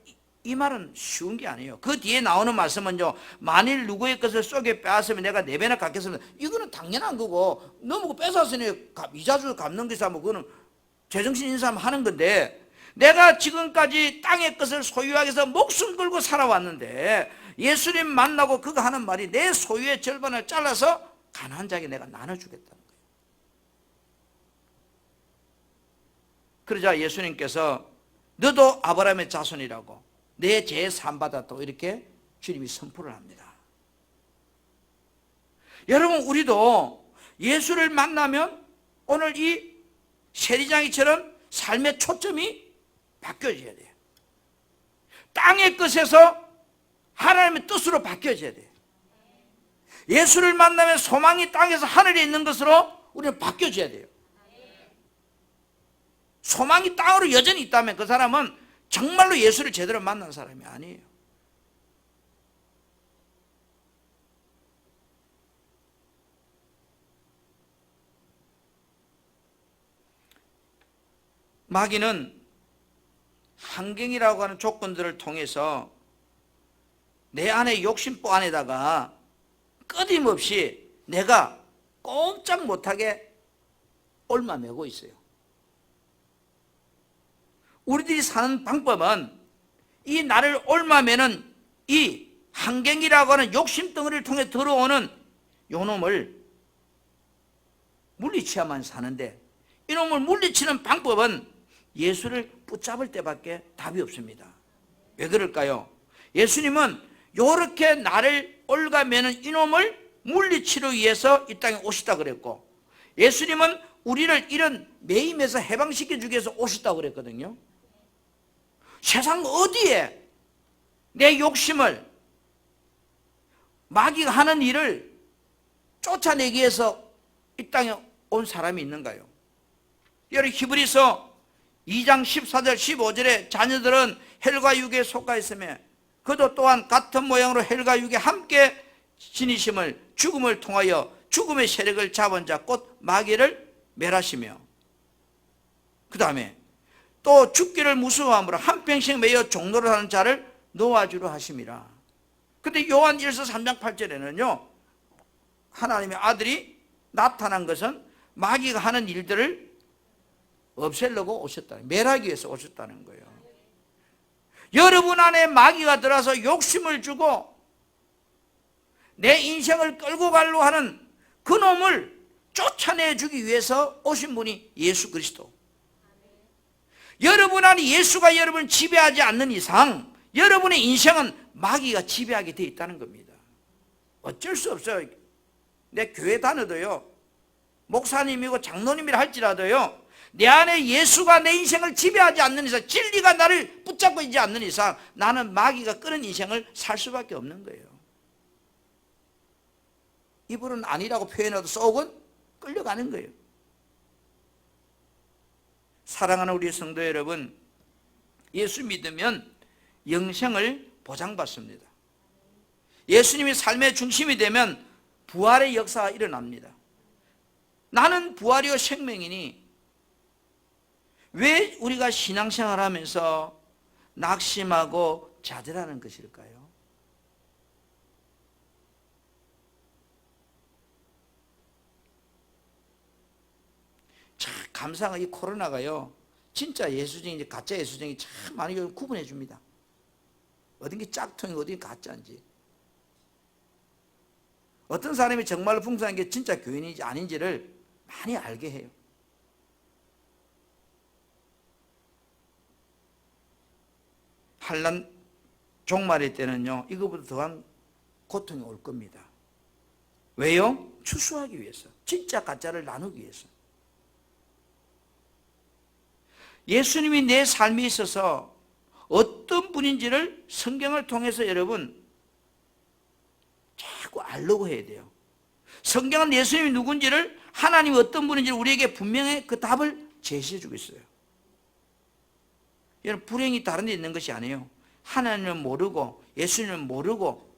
S1: 이 말은 쉬운 게 아니에요. 그 뒤에 나오는 말씀은요, 만일 누구의 것을 쏘게 빼앗으면 내가 4배나 갚겠습니다. 이거는 당연한 거고, 너무 뺏었으니 이자주 갚는 것이 뭐 그거는 제정신 있는 사람 하는 건데, 내가 지금까지 땅의 것을 소유하기 위해서 목숨 걸고 살아왔는데 예수님 만나고 그가 하는 말이 내 소유의 절반을 잘라서 가난한 자에게 내가 나눠주겠다는 거예요. 그러자 예수님께서 너도 아브라함의 자손이라고 내 죄 사함받았다고 이렇게 주님이 선포를 합니다. 여러분 우리도 예수를 만나면 오늘 이 세리장이처럼 삶의 초점이 바뀌어져야 돼요. 땅의 것에서 하나님의 뜻으로 바뀌어져야 돼요. 예수를 만나면 소망이 땅에서 하늘에 있는 것으로 우리는 바뀌어져야 돼요. 소망이 땅으로 여전히 있다면 그 사람은 정말로 예수를 제대로 만난 사람이 아니에요. 마귀는 환경이라고 하는 조건들을 통해서 내 안의 욕심보 안에다가 끊임없이 내가 꼼짝 못하게 얽매고 있어요. 우리들이 사는 방법은 이 나를 얽매는 이 환경이라고 하는 욕심 덩어리를 통해 들어오는 요놈을 물리쳐야만 사는데, 이놈을 물리치는 방법은 예수를 붙잡을 때밖에 답이 없습니다. 왜 그럴까요? 예수님은 이렇게 나를 얽매는 이놈을 물리치기 위해서 이 땅에 오셨다 그랬고, 예수님은 우리를 이런 매임에서 해방시켜 주기 위해서 오셨다고 그랬거든요. 세상 어디에 내 욕심을, 마귀가 하는 일을 쫓아내기 위해서 이 땅에 온 사람이 있는가요? 여러분 히브리서 2장 14절 15절에 자녀들은 헬과 육에 속하 있으며 그도 또한 같은 모양으로 헬과 육에 함께 지니심을 죽음을 통하여 죽음의 세력을 잡은 자 곧 마귀를 멸하시며, 그 다음에 또 죽기를 무서워함으로 한평생 매여 종노를 하는 자를 놓아주려 하심이라. 근데 요한 1서 3장 8절에는요 하나님의 아들이 나타난 것은 마귀가 하는 일들을 없애려고 오셨다, 멸하기 위해서 오셨다는 거예요. 여러분 안에 마귀가 들어와서 욕심을 주고 내 인생을 끌고 가려고 하는 그 놈을 쫓아내주기 위해서 오신 분이 예수 그리스도. 여러분 안에 예수가 여러분을 지배하지 않는 이상 여러분의 인생은 마귀가 지배하게 되어 있다는 겁니다. 어쩔 수 없어요. 내 교회 다녀도요, 목사님이고 장로님이라 할지라도요, 내 안에 예수가 내 인생을 지배하지 않는 이상, 진리가 나를 붙잡고 있지 않는 이상 나는 마귀가 끄는 인생을 살 수밖에 없는 거예요. 입으로는 아니라고 표현해도 속은 끌려가는 거예요. 사랑하는 우리 성도 여러분, 예수 믿으면 영생을 보장받습니다. 예수님이 삶의 중심이 되면 부활의 역사가 일어납니다. 나는 부활이요 생명이니 왜 우리가 신앙생활 하면서 낙심하고 좌절하는 것일까요? 참 감사한 이 코로나가요, 진짜 예수쟁이, 가짜 예수쟁이 참 많이 구분해 줍니다. 어딘 게 짝퉁이고 어딘 게 가짜인지, 어떤 사람이 정말로 풍성한 게 진짜 교인인지 아닌지를 많이 알게 해요. 환난 종말의 때는요, 이거보다 더한 고통이 올 겁니다. 왜요? 추수하기 위해서, 진짜 가짜를 나누기 위해서. 예수님이 내 삶에 있어서 어떤 분인지를 성경을 통해서 여러분 자꾸 알려고 해야 돼요. 성경은 예수님이 누군지를, 하나님이 어떤 분인지를 우리에게 분명히 그 답을 제시해 주고 있어요. 여러분, 불행이 다른 데 있는 것이 아니에요. 하나님을 모르고 예수님을 모르고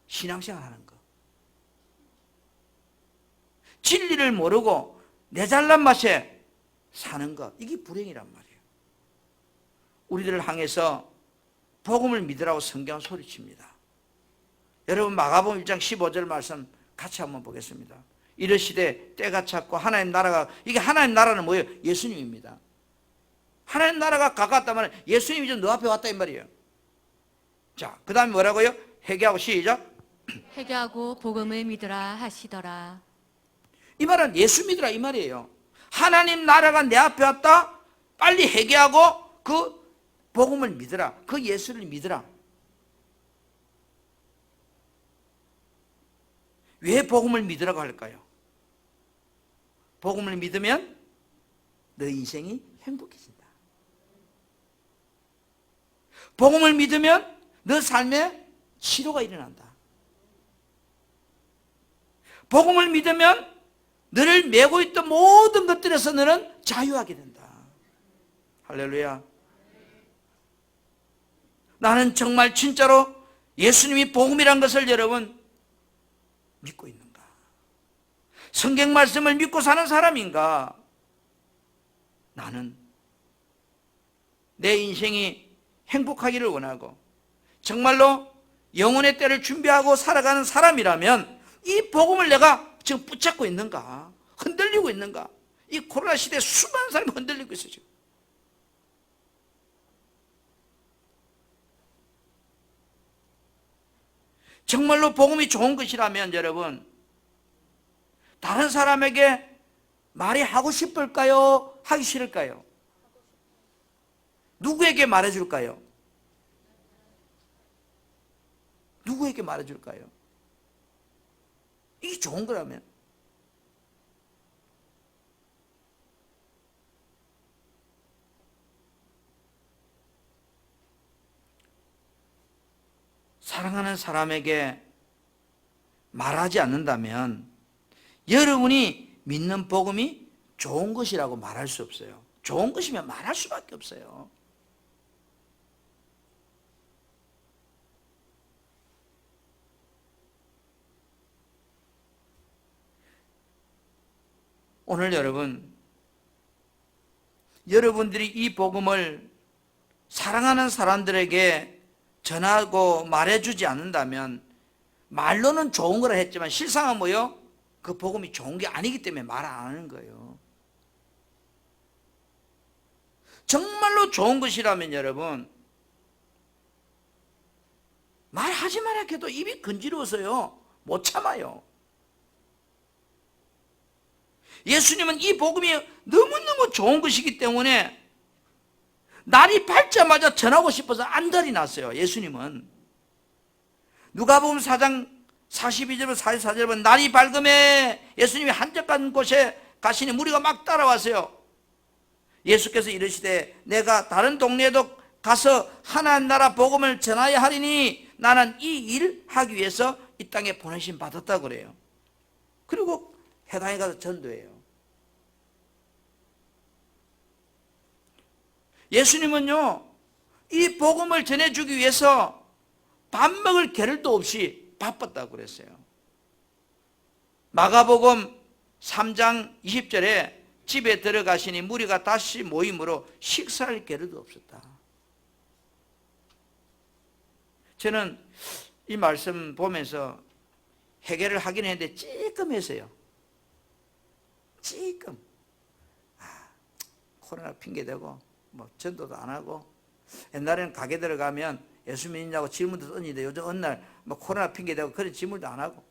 S1: 신앙생활 하는 거, 진리를 모르고 내 잘난 맛에 사는 것, 이게 불행이란 말이에요. 우리들을 향해서 복음을 믿으라고 성경은 소리칩니다. 여러분, 마가복음 1장 15절 말씀 같이 한번 보겠습니다. 이르시되 때가 찼고 하나님 나라가, 이게 하나님 나라는 뭐예요? 예수님입니다. 하나님 나라가 가까웠다면 예수님이 좀 너 앞에 왔다 이 말이에요. 자, 그 다음에 뭐라고요? 회개하고, 시작.
S2: 회개하고 복음을 믿으라 하시더라.
S1: 이 말은 예수 믿으라 이 말이에요. 하나님 나라가 내 앞에 왔다, 빨리 회개하고 그 복음을 믿으라, 그 예수를 믿으라. 왜 복음을 믿으라고 할까요? 복음을 믿으면 너 인생이 행복해진다. 복음을 믿으면 너 삶에 치료가 일어난다. 복음을 믿으면 너를 메고 있던 모든 것들에서 너는 자유하게 된다. 할렐루야. 나는 정말 진짜로 예수님이 복음이란 것을 여러분 믿고 있는가? 성경 말씀을 믿고 사는 사람인가? 나는 내 인생이 행복하기를 원하고 정말로 영혼의 때를 준비하고 살아가는 사람이라면 이 복음을 내가 지금 붙잡고 있는가? 흔들리고 있는가? 이 코로나 시대에 수많은 사람이 흔들리고 있어요. 지금. 정말로 복음이 좋은 것이라면 여러분, 다른 사람에게 말이 하고 싶을까요? 하기 싫을까요? 누구에게 말해줄까요? 누구에게 말해줄까요? 이게 좋은 거라면. 사랑하는 사람에게 말하지 않는다면 여러분이 믿는 복음이 좋은 것이라고 말할 수 없어요. 좋은 것이면 말할 수밖에 없어요. 오늘 여러분들이 이 복음을 사랑하는 사람들에게 전하고 말해주지 않는다면, 말로는 좋은 거라 했지만 실상은 뭐요? 그 복음이 좋은 게 아니기 때문에 말 안 하는 거예요. 정말로 좋은 것이라면 여러분, 말하지 마라 해도 입이 건지러워서요 못 참아요. 예수님은 이 복음이 너무너무 좋은 것이기 때문에 날이 밝자마자 전하고 싶어서 안달이 났어요. 예수님은 누가복음 4장 42절부터 44절 보면 날이 밝음에 예수님이 한적한 곳에 가시니 무리가 막 따라왔어요. 예수께서 이르시되 내가 다른 동네에도 가서 하나님 나라 복음을 전하여 하리니 나는 이 일 하기 위해서 이 땅에 보내심 받았다고 그래요. 그리고 해당에 가서 전도해요. 예수님은요, 이 복음을 전해주기 위해서 밥 먹을 겨를도 없이 바빴다고 그랬어요. 마가복음 3장 20절에 집에 들어가시니 무리가 다시 모임으로 식사할 겨를도 없었다. 저는 이 말씀 보면서 해결을 하긴 했는데 찔끔했어요. 찔끔. 코로나 핑계대고 뭐 전도도 안 하고, 옛날에는 가게 들어가면 예수 믿느냐고 질문도 던지는데 요즘 어느 날 뭐 코로나 핑계대고 그런 질문도 안 하고.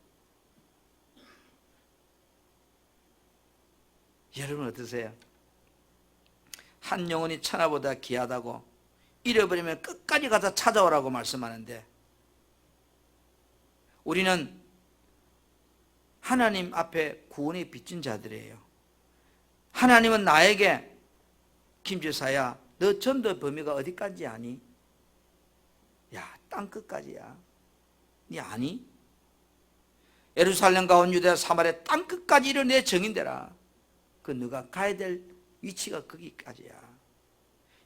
S1: 여러분 어떠세요? 한 영혼이 천하보다 귀하다고, 잃어버리면 끝까지 가서 찾아오라고 말씀하는데, 우리는 하나님 앞에 구원의 빚진 자들이에요. 하나님은 나에게 김지사야 너 전도 범위가 어디까지 아니? 야, 땅끝까지야. 니 아니? 예루살렘과 온 유대와 사마리아 땅끝까지 이르 내 정인되라. 그 너가 가야 될 위치가 거기까지야.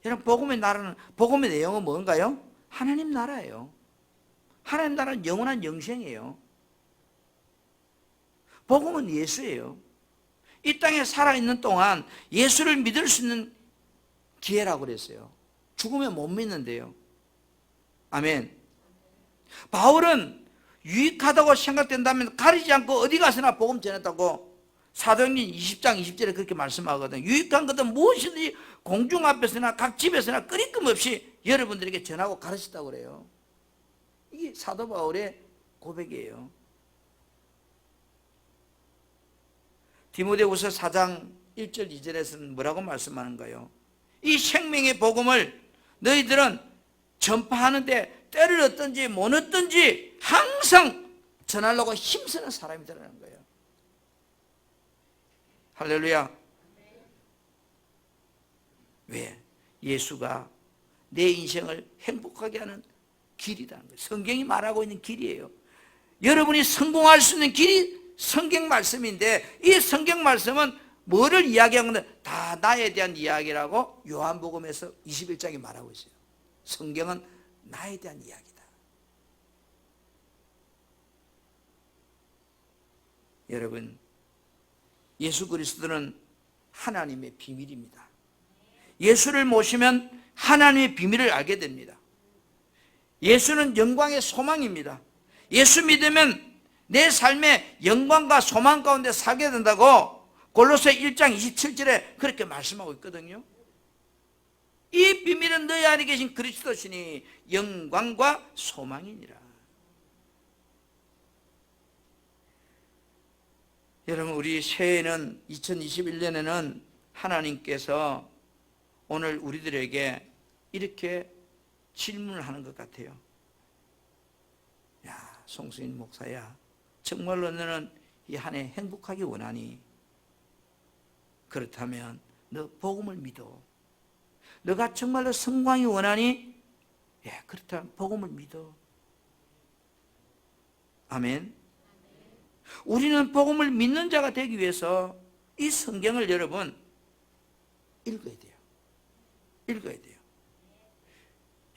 S1: 여러분, 복음의 나라는, 복음의 내용은 뭔가요? 하나님 나라예요. 하나님 나라는 영원한 영생이에요. 복음은 예수예요. 이 땅에 살아있는 동안 예수를 믿을 수 있는 기회라고 그랬어요. 죽으면 못 믿는데요. 아멘. 바울은 유익하다고 생각된다면 가리지 않고 어디 가서나 복음 전했다고 사도행전 20장 20절에 그렇게 말씀하거든요. 유익한 것은 무엇이든지 공중 앞에서나 각 집에서나 끊임낌 없이 여러분들에게 전하고 가르쳤다고 그래요. 이게 사도 바울의 고백이에요. 디모데후서 4장 1절 2절에서는 뭐라고 말씀하는가요? 이 생명의 복음을 너희들은 전파하는데 때를 얻든지 못 얻든지 항상 전하려고 힘쓰는 사람이라는 거예요. 할렐루야. 왜? 예수가 내 인생을 행복하게 하는 길이라는 거예요. 성경이 말하고 있는 길이에요. 여러분이 성공할 수 있는 길이 성경 말씀인데, 이 성경 말씀은 뭐를 이야기하는 건데 다 나에 대한 이야기라고 요한복음에서 21장에 말하고 있어요. 성경은 나에 대한 이야기다. 여러분, 예수 그리스도는 하나님의 비밀입니다. 예수를 모시면 하나님의 비밀을 알게 됩니다. 예수는 영광의 소망입니다. 예수 믿으면 내 삶의 영광과 소망 가운데 살게 된다고 골로새 1장 27절에 그렇게 말씀하고 있거든요. 이 비밀은 너희 안에 계신 그리스도시니 영광과 소망이니라. 여러분, 우리 새해에는 2021년에는 하나님께서 오늘 우리들에게 이렇게 질문을 하는 것 같아요. 야, 송수인 목사야, 정말로 너는 이 한 해 행복하기 원하니? 그렇다면 너 복음을 믿어. 너가 정말로 성광이 원하니? 예, 그렇다면 복음을 믿어. 아멘. 우리는 복음을 믿는 자가 되기 위해서 이 성경을 여러분 읽어야 돼요. 읽어야 돼요.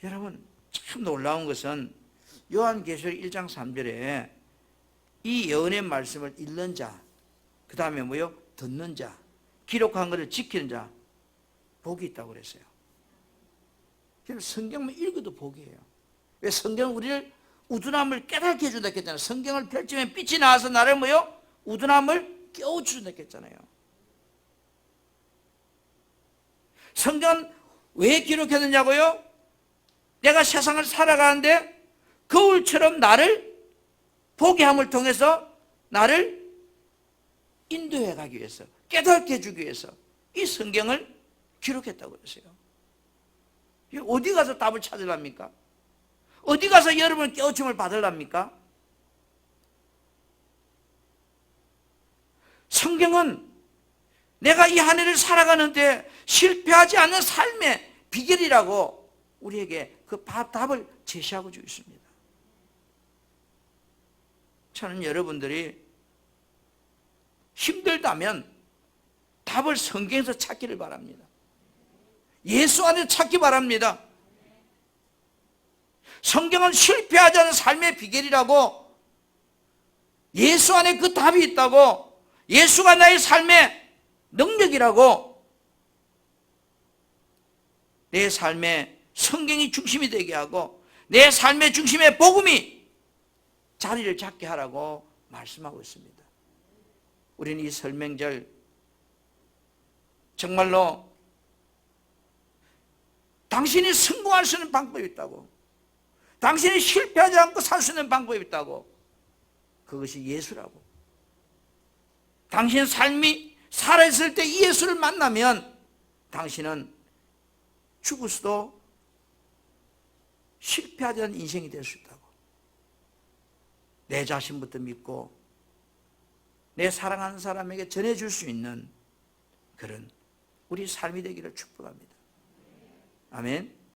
S1: 여러분, 참 놀라운 것은 요한계시록 1장 3절에 이 예언의 말씀을 읽는 자, 그 다음에 뭐요? 듣는 자, 기록한 것을 지키는 자, 복이 있다고 그랬어요. 성경만 읽어도 복이에요. 왜? 성경은 우리를 우둔함을 깨닫게 해준다 했잖아요. 성경을 펼치면 빛이 나와서 나를 뭐요? 우둔함을 깨워준다 했잖아요. 성경은 왜 기록했느냐고요? 내가 세상을 살아가는데 거울처럼 나를 보게 함을 통해서 나를 인도해 가기 위해서, 깨닫게 해주기 위해서 이 성경을 기록했다고 그랬어요. 어디 가서 답을 찾으랍니까? 어디 가서 여러분 깨우침을 받으랍니까? 성경은 내가 이 한 해를 살아가는데 실패하지 않는 삶의 비결이라고 우리에게 그 답을 제시하고 주고 있습니다. 저는 여러분들이 힘들다면 답을 성경에서 찾기를 바랍니다. 예수 안에 찾기 바랍니다. 성경은 실패하지 않은 삶의 비결이라고, 예수 안에 그 답이 있다고, 예수가 나의 삶의 능력이라고, 내 삶의 성경이 중심이 되게 하고 내 삶의 중심에 복음이 자리를 잡게 하라고 말씀하고 있습니다. 우리는 이 설 명절 정말로 당신이 성공할 수 있는 방법이 있다고, 당신이 실패하지 않고 살 수 있는 방법이 있다고, 그것이 예수라고. 당신 삶이 살아있을 때 이 예수를 만나면 당신은 죽을 수도 실패하지 않은 인생이 될 수 있다고. 내 자신부터 믿고 내 사랑하는 사람에게 전해줄 수 있는 그런 우리 삶이 되기를 축복합니다. 아멘.